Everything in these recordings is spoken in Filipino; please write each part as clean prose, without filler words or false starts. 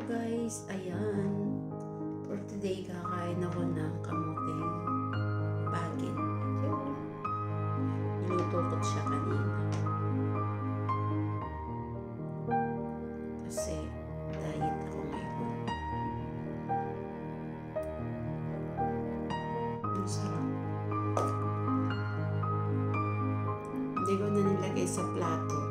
guys, ayan. For today, kakain ako ng kamuting bagin. Niluto ko siya kanina. Kasi diet ako ngayon. Ang sarap. Hindi ko na nilagay sa plato.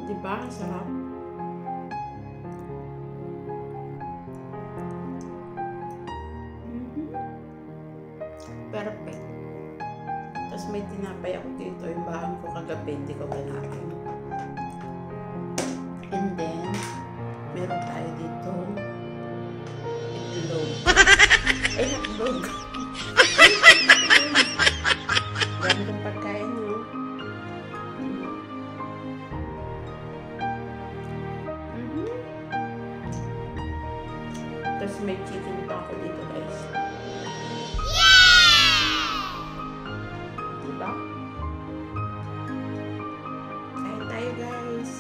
Diba? Sarap. Perfect. Tapos may tinapay ako dito. Yung bahan ko kagabi, hindi ko ganahin. And then, meron tayo dito itlog. Ay, hotdog. Dami kong pagkain, no? Tapos may chicken pa ako dito, guys. Diba? Kain tayo, guys.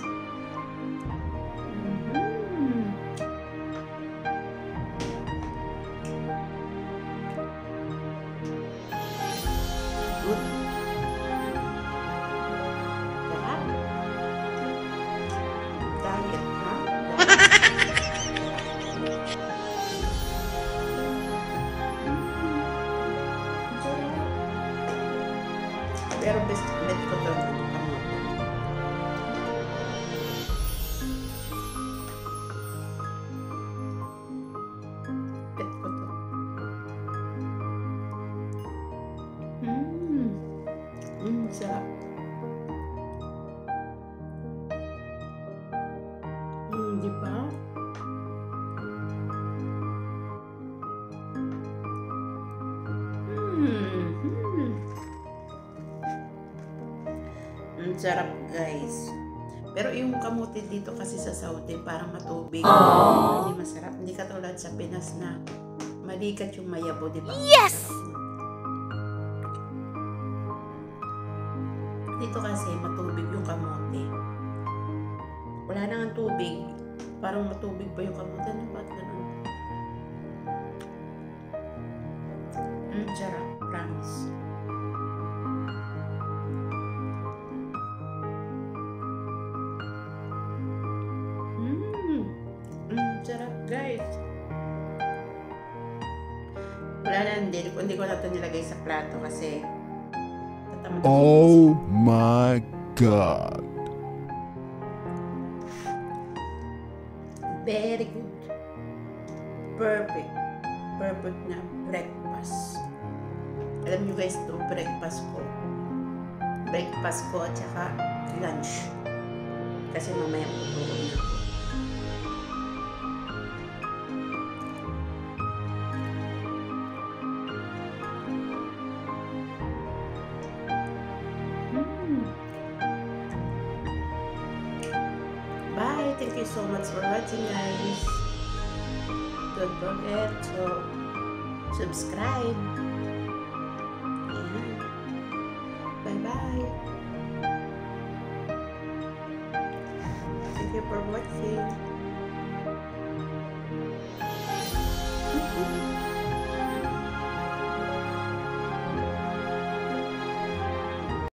Good. Sarap. Diet, ha? Pero best bet ko to. Bet ko to. Sarap. Di ba? Sarap, guys. Pero yung kamuti dito kasi sa Saudi parang matubig. Hindi masarap. Hindi katulad sa Pinas na malikat yung mayabo, di ba? Yes! Dito kasi matubig yung kamote. Wala nang tubig. Parang matubig pa yung kamote. Ano ba? Ganun. Sarap. Promise. Sarap, guys. Wala na, hindi ko na ito nilagay sa plato kasi oh my God. Very good. Perfect. Perfect na breakfast. Alam nyo guys, ito breakfast ko. Breakfast ko at saka lunch. Kasi mamaya matulog na ako. Bye! Thank you so much for watching, guys. Don't forget to subscribe. Ayan. Bye-bye. Thank you for watching.